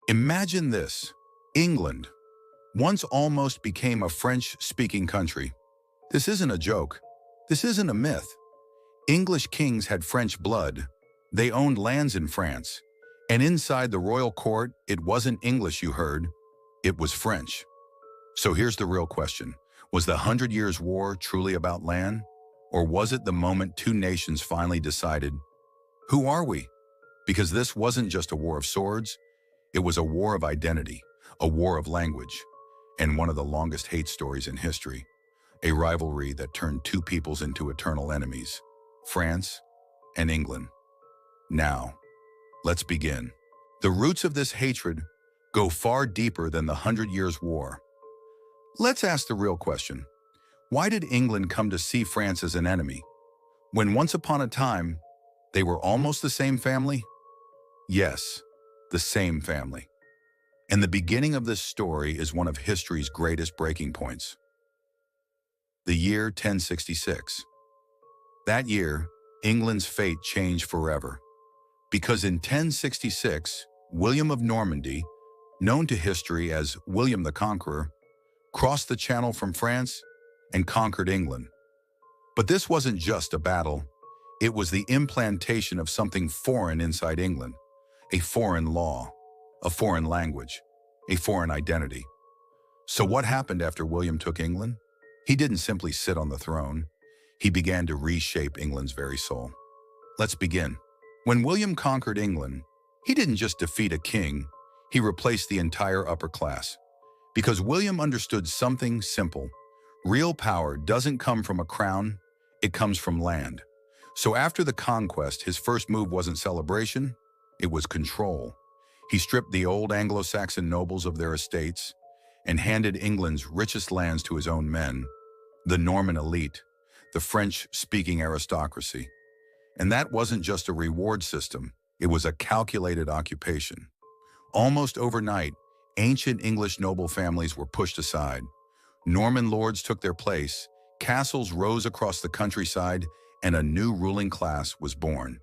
Imagine this. England once almost became a French-speaking country. This isn't a joke. This isn't a myth. English kings had French blood. They owned lands in France. And inside the royal court, it wasn't English you heard. It was French. So here's the real question. Was the Hundred Years' War truly about land? Or was it the moment two nations finally decided, who are we? Because this wasn't just a war of swords. It was a war of identity, a war of language, and one of the longest hate stories in history. A rivalry that turned two peoples into eternal enemies, France and England. Now, let's begin. The roots of this hatred go far deeper than the Hundred Years' War. Let's ask the real question. Why did England come to see France as an enemy, when once upon a time, they were almost the same family? Yes, the same family. And the beginning of this story is one of history's greatest breaking points. The year 1066. That year, England's fate changed forever. Because in 1066, William of Normandy, known to history as William the Conqueror, crossed the Channel from France and conquered England. But this wasn't just a battle. It was the implantation of something foreign inside England. A foreign law, a foreign language, a foreign identity. So what happened after William took England? He didn't simply sit on the throne. He began to reshape England's very soul. Let's begin. When William conquered England, he didn't just defeat a king, he replaced the entire upper class. Because William understood something simple. Real power doesn't come from a crown, it comes from land. So after the conquest, his first move wasn't celebration, it was control. He stripped the old Anglo-Saxon nobles of their estates and handed England's richest lands to his own men, the Norman elite, the French-speaking aristocracy. And that wasn't just a reward system, it was a calculated occupation. Almost overnight, ancient English noble families were pushed aside. Norman lords took their place, castles rose across the countryside, and a new ruling class was born.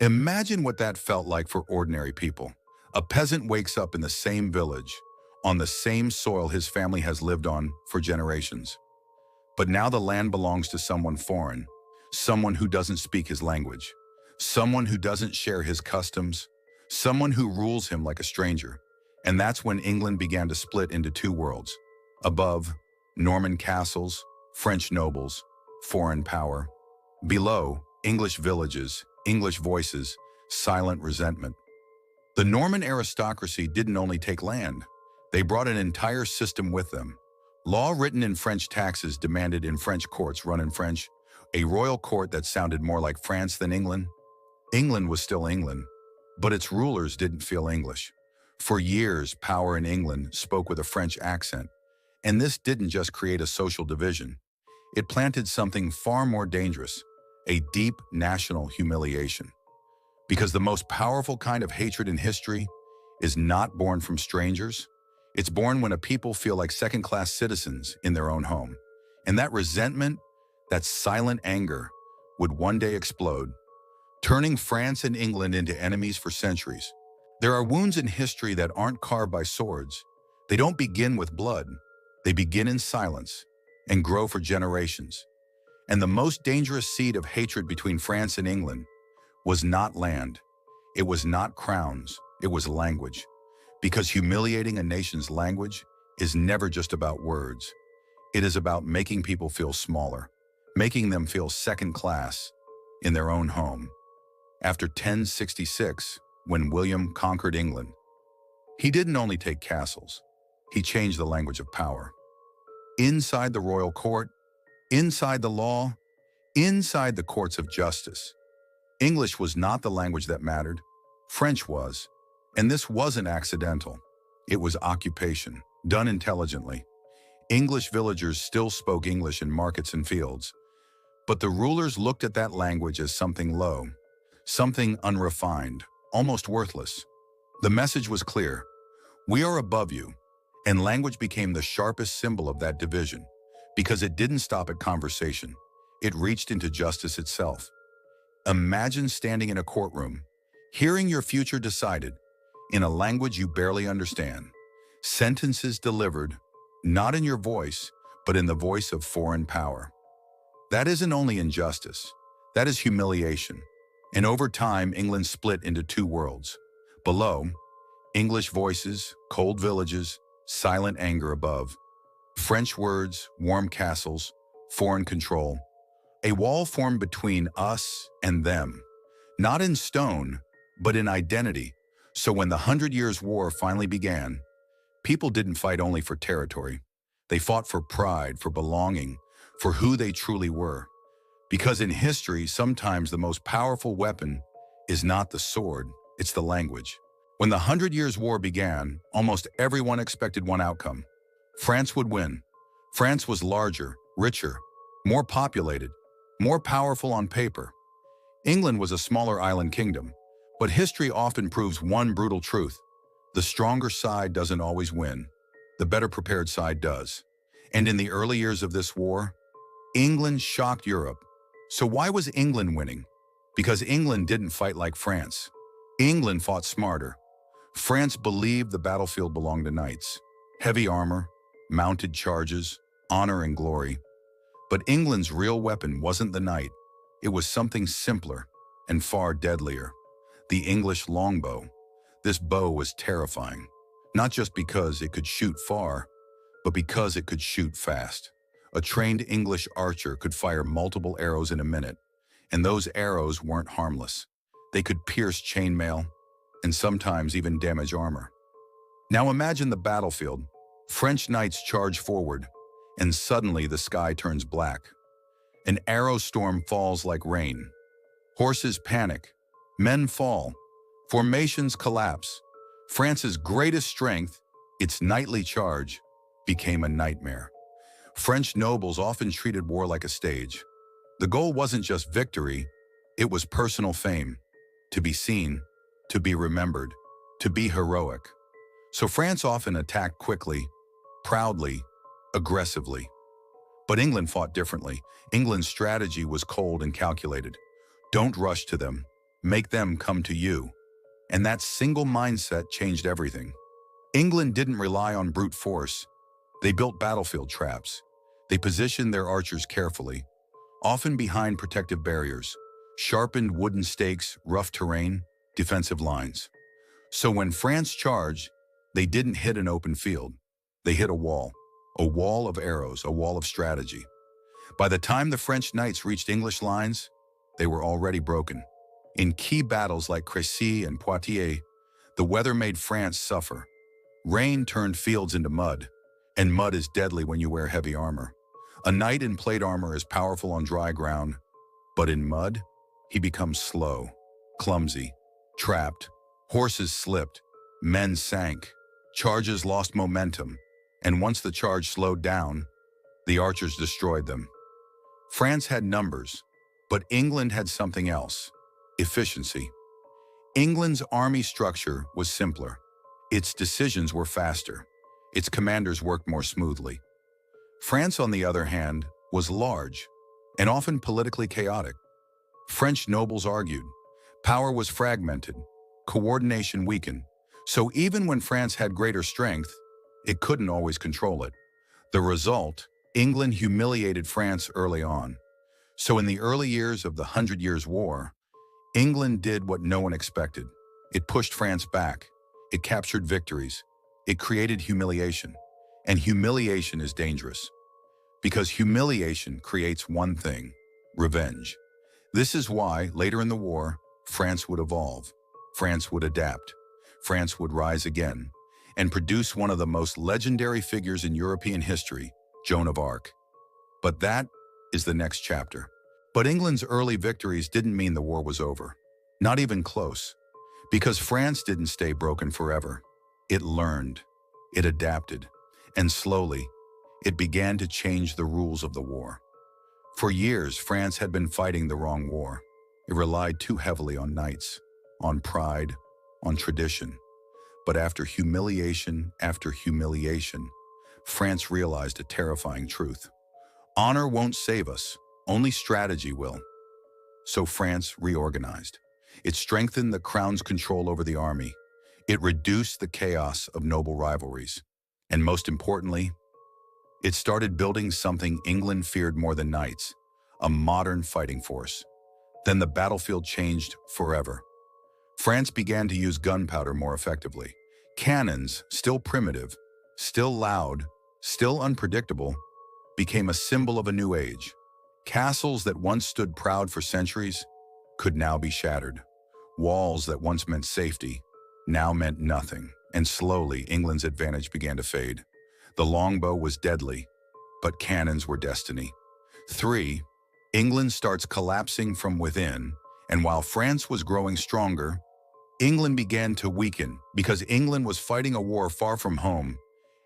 Imagine what that felt like for ordinary people. A peasant wakes up in the same village, on the same soil his family has lived on for generations. But now the land belongs to someone foreign, someone who doesn't speak his language, someone who doesn't share his customs, someone who rules him like a stranger. And that's when England began to split into two worlds. Above, Norman castles, French nobles, foreign power. Below, English villages, English voices, silent resentment. The Norman aristocracy didn't only take land, they brought an entire system with them. Law written in French, taxes demanded in French, courts run in French, a royal court that sounded more like France than England. England was still England, but its rulers didn't feel English. For years, power in England spoke with a French accent, and this didn't just create a social division. It planted something far more dangerous, a deep national humiliation. Because the most powerful kind of hatred in history is not born from strangers. It's born when a people feel like second-class citizens in their own home. And that resentment, that silent anger, would one day explode, turning France and England into enemies for centuries. There are wounds in history that aren't carved by swords. They don't begin with blood. They begin in silence and grow for generations. And the most dangerous seed of hatred between France and England was not land. It was not crowns. It was language. Because humiliating a nation's language is never just about words. It is about making people feel smaller, making them feel second class in their own home. After 1066, when William conquered England, he didn't only take castles, he changed the language of power. Inside the royal court, inside the law, inside the courts of justice, English was not the language that mattered, French was. And this wasn't accidental. It was occupation, done intelligently. English villagers still spoke English in markets and fields, but the rulers looked at that language as something low, something unrefined, almost worthless. The message was clear: we are above you, and language became the sharpest symbol of that division, because it didn't stop at conversation. It reached into justice itself. Imagine standing in a courtroom, hearing your future decided, in a language you barely understand. Sentences delivered, not in your voice, but in the voice of foreign power. That isn't only injustice, that is humiliation. And over time, England split into two worlds. Below, English voices, cold villages, silent anger above. French words, warm castles, foreign control. A wall formed between us and them, not in stone, but in identity. So when the Hundred Years' War finally began, people didn't fight only for territory. They fought for pride, for belonging, for who they truly were. Because in history, sometimes the most powerful weapon is not the sword, it's the language. When the Hundred Years' War began, almost everyone expected one outcome. France would win. France was larger, richer, more populated, more powerful on paper. England was a smaller island kingdom, but history often proves one brutal truth. The stronger side doesn't always win. The better prepared side does. And in the early years of this war, England shocked Europe. So why was England winning? Because England didn't fight like France. England fought smarter. France believed the battlefield belonged to knights. Heavy armor, mounted charges, honor and glory. But England's real weapon wasn't the knight. It was something simpler and far deadlier. The English longbow. This bow was terrifying, not just because it could shoot far, but because it could shoot fast. A trained English archer could fire multiple arrows in a minute, and those arrows weren't harmless. They could pierce chainmail and sometimes even damage armor. Now imagine the battlefield. French knights charge forward, and suddenly the sky turns black. An arrow storm falls like rain. Horses panic. Men fall. Formations collapse. France's greatest strength, its knightly charge, became a nightmare. French nobles often treated war like a stage. The goal wasn't just victory, it was personal fame. To be seen, to be remembered, to be heroic. So France often attacked quickly, proudly, aggressively. But England fought differently. England's strategy was cold and calculated. Don't rush to them. Make them come to you. And that single mindset changed everything. England didn't rely on brute force. They built battlefield traps. They positioned their archers carefully, often behind protective barriers, sharpened wooden stakes, rough terrain, defensive lines. So when France charged, they didn't hit an open field. They hit a wall of arrows, a wall of strategy. By the time the French knights reached English lines, they were already broken. In key battles like Crécy and Poitiers, the weather made France suffer. Rain turned fields into mud, and mud is deadly when you wear heavy armor. A knight in plate armor is powerful on dry ground, but in mud, he becomes slow, clumsy, trapped. Horses slipped, men sank, charges lost momentum, and once the charge slowed down, the archers destroyed them. France had numbers, but England had something else: efficiency. England's army structure was simpler. Its decisions were faster. Its commanders worked more smoothly. France, on the other hand, was large and often politically chaotic. French nobles argued. Power was fragmented. Coordination weakened. So even when France had greater strength, it couldn't always control it. The result, England humiliated France early on. So in the early years of the Hundred Years' War, England did what no one expected. It pushed France back. It captured victories. It created humiliation. And humiliation is dangerous. Because humiliation creates one thing: revenge. This is why, later in the war, France would evolve. France would adapt. France would rise again and produce one of the most legendary figures in European history, Joan of Arc. But that is the next chapter. But England's early victories didn't mean the war was over. Not even close. Because France didn't stay broken forever. It learned. It adapted. And slowly, it began to change the rules of the war. For years, France had been fighting the wrong war. It relied too heavily on knights, on pride, on tradition. But after humiliation, France realized a terrifying truth. Honor won't save us, only strategy will. So France reorganized. It strengthened the crown's control over the army. It reduced the chaos of noble rivalries. And most importantly, it started building something England feared more than knights, a modern fighting force. Then the battlefield changed forever. France began to use gunpowder more effectively. Cannons, still primitive, still loud, still unpredictable, became a symbol of a new age. Castles that once stood proud for centuries could now be shattered. Walls that once meant safety now meant nothing, and slowly England's advantage began to fade. The longbow was deadly, but cannons were destiny. 3. England starts collapsing from within, and while France was growing stronger, England began to weaken because England was fighting a war far from home.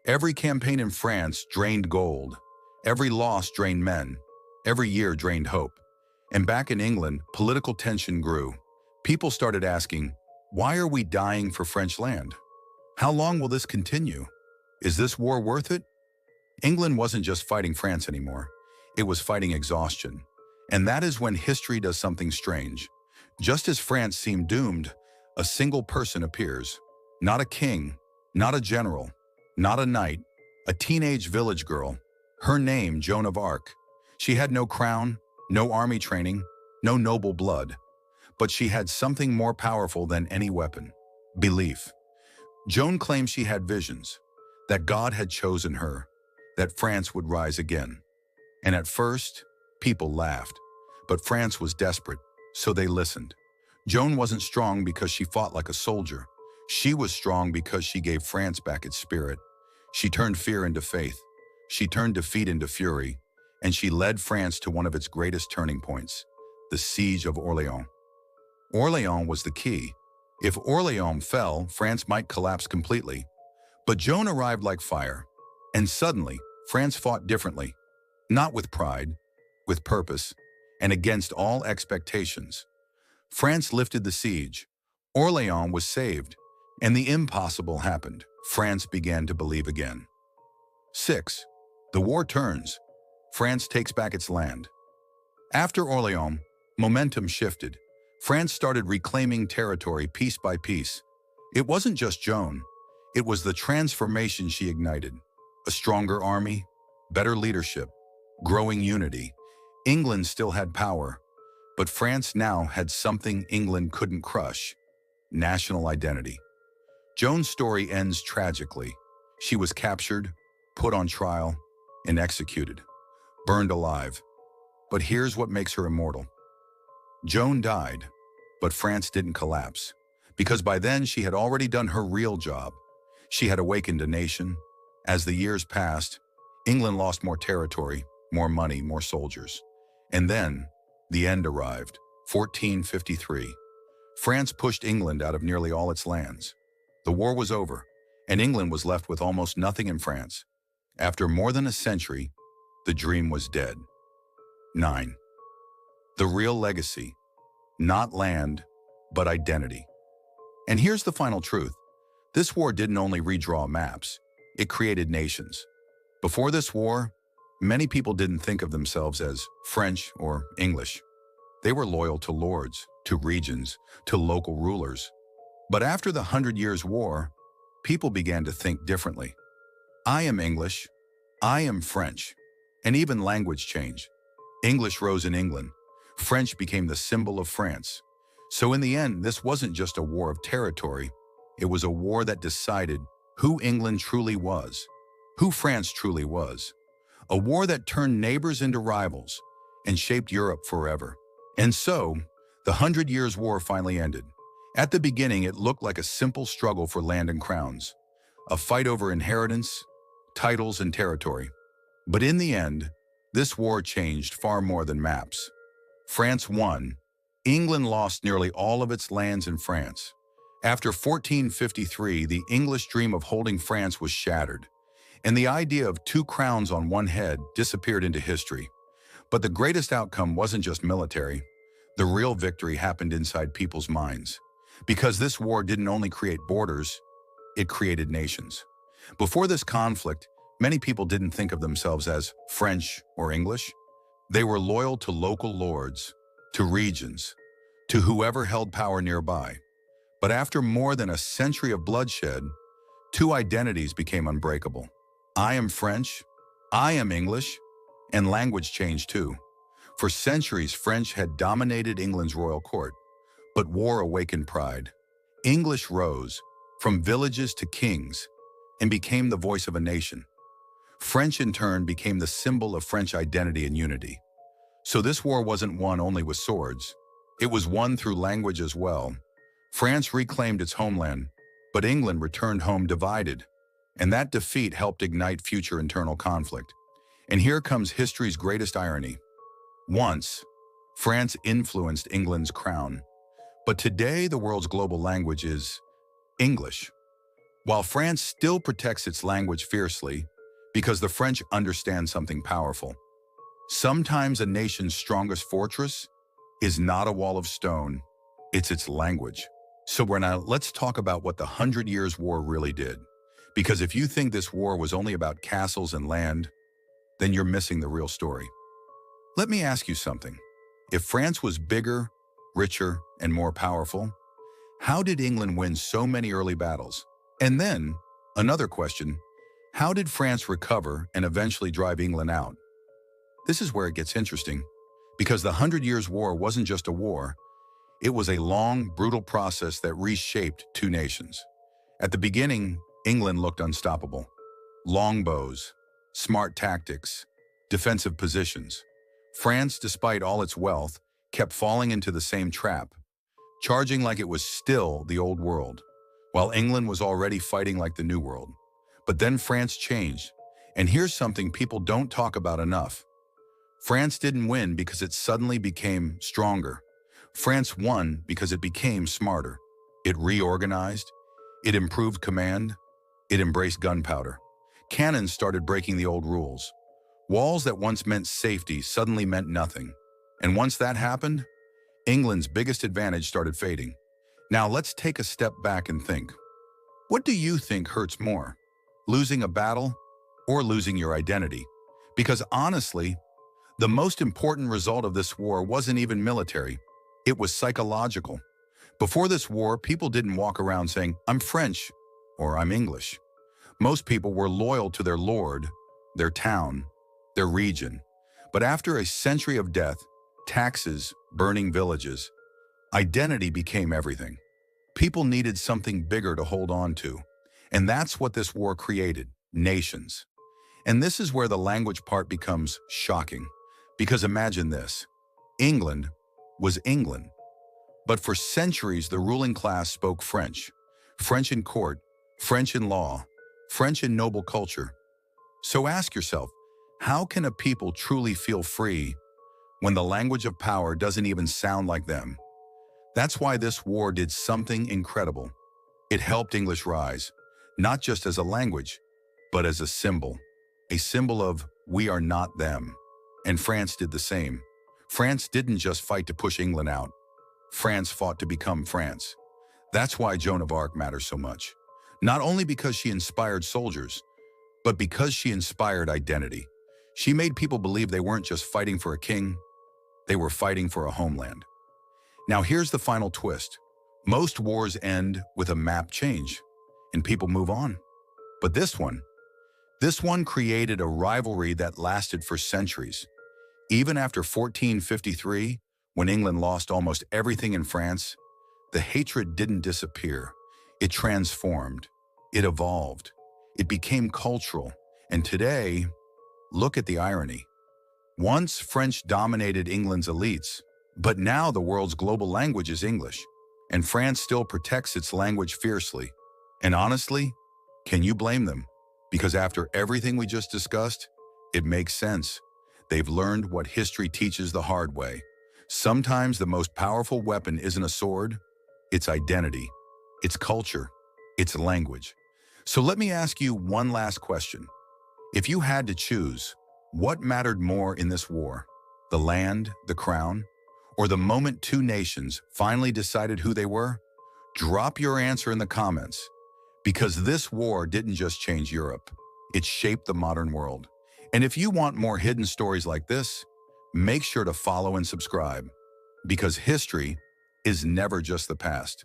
Every campaign in France drained gold. Every loss drained men. Every year drained hope. And back in England, political tension grew. People started asking, why are we dying for French land? How long will this continue? Is this war worth it? England wasn't just fighting France anymore. It was fighting exhaustion. And that is when history does something strange. Just as France seemed doomed, a single person appears. Not a king, not a general, not a knight, a teenage village girl. Her name, Joan of Arc. She had no crown, no army training, no noble blood. But she had something more powerful than any weapon: belief. Joan claimed she had visions, that God had chosen her, that France would rise again. And at first, people laughed. But France was desperate, so they listened. Joan wasn't strong because she fought like a soldier. She was strong because she gave France back its spirit. She turned fear into faith. She turned defeat into fury. And she led France to one of its greatest turning points, the Siege of Orleans. Orleans was the key. If Orleans fell, France might collapse completely. But Joan arrived like fire. And suddenly, France fought differently. Not with pride, with purpose, and against all expectations. France lifted the siege. Orleans was saved. And the impossible happened. France began to believe again. 6. The war turns. France takes back its land. After Orleans, momentum shifted. France started reclaiming territory piece by piece. It wasn't just Joan. It was the transformation she ignited. A stronger army, better leadership, growing unity. England still had power, but France now had something England couldn't crush: national identity. Joan's story ends tragically. She was captured, put on trial, and executed, burned alive. But here's what makes her immortal. Joan died, but France didn't collapse, because by then she had already done her real job. She had awakened a nation. As the years passed, England lost more territory, more money, more soldiers. And then, the end arrived, 1453. France pushed England out of nearly all its lands. The war was over, and England was left with almost nothing in France. After more than a century, the dream was dead. 9. The real legacy: not land, but identity. And here's the final truth. This war didn't only redraw maps, it created nations. Before this war, many people didn't think of themselves as French or English. They were loyal to lords, to regions, to local rulers. But after the 100 Years' War, people began to think differently. I am English, I am French, and even language changed. English rose in England. French became the symbol of France. So in the end, this wasn't just a war of territory. It was a war that decided who England truly was, who France truly was. A war that turned neighbors into rivals and shaped Europe forever. And so, the 100 Years' War finally ended. At the beginning, it looked like a simple struggle for land and crowns, a fight over inheritance, titles, and territory. But in the end, this war changed far more than maps. France won. England lost nearly all of its lands in France. After 1453, the English dream of holding France was shattered, and the idea of two crowns on one head disappeared into history. But the greatest outcome wasn't just military. The real victory happened inside people's minds. Because this war didn't only create borders, it created nations. Before this conflict, many people didn't think of themselves as French or English. They were loyal to local lords, to regions, to whoever held power nearby. But after more than a century of bloodshed, two identities became unbreakable. I am French, I am English, and language changed too. For centuries, French had dominated England's royal court, but war awakened pride. English rose, from villages to kings, and became the voice of a nation. French, in turn, became the symbol of French identity and unity. So this war wasn't won only with swords. It was won through language as well. France reclaimed its homeland, but England returned home divided. And that defeat helped ignite future internal conflict. And here comes history's greatest irony. Once, France influenced England's crown, but today the world's global language is English. While France still protects its language fiercely, because the French understand something powerful. Sometimes a nation's strongest fortress is not a wall of stone, it's its language. So let's talk about what the 100 Years' War really did. Because if you think this war was only about castles and land, then you're missing the real story. Let me ask you something. If France was bigger, richer, and more powerful, how did England win so many early battles? And then, another question, how did France recover and eventually drive England out? This is where it gets interesting, because the 100 Years' War wasn't just a war, it was a long, brutal process that reshaped two nations. At the beginning, England looked unstoppable. Longbows, smart tactics, defensive positions. France, despite all its wealth, kept falling into the same trap, charging like it was still the old world, while England was already fighting like the new world. But then France changed, and here's something people don't talk about enough. France didn't win because it suddenly became stronger. France won because it became smarter. It reorganized, it improved command, it embraced gunpowder. Cannons started breaking the old rules. Walls that once meant safety suddenly meant nothing. And once that happened, England's biggest advantage started fading. Now let's take a step back and think. What do you think hurts more? Losing a battle or losing your identity? Because honestly, the most important result of this war wasn't even military. It was psychological. Before this war, people didn't walk around saying, I'm French or I'm English. Most people were loyal to their lord, their town, their region. But after a century of death, taxes, burning villages, identity became everything. People needed something bigger to hold on to. And that's what this war created, nations. And this is where the language part becomes shocking. Because imagine this, England was England. But for centuries, the ruling class spoke French. French in court, French in law, French in noble culture. So ask yourself, how can a people truly feel free when the language of power doesn't even sound like them? That's why this war did something incredible. It helped English rise, not just as a language, but as a symbol of we are not them. And France did the same. France didn't just fight to push England out. France fought to become France. That's why Joan of Arc matters so much. Not only because she inspired soldiers, but because she inspired identity. She made people believe they weren't just fighting for a king, they were fighting for a homeland. Now here's the final twist. Most wars end with a map change, and people move on. But this one created a rivalry that lasted for centuries. Even after 1453, when England lost almost everything in France, the hatred didn't disappear. It transformed. It evolved. It became cultural. And today, look at the irony. Once French dominated England's elites, but now the world's global language is English, and France still protects its language fiercely. And honestly, can you blame them? Because after everything we just discussed, it makes sense. They've learned what history teaches the hard way. Sometimes the most powerful weapon isn't a sword, it's identity, it's culture, it's language. So let me ask you one last question. If you had to choose, what mattered more in this war? The land, the crown, or the moment two nations finally decided who they were? Drop your answer in the comments. Because this war didn't just change Europe, it shaped the modern world. And if you want more hidden stories like this, make sure to follow and subscribe. Because history is never just the past.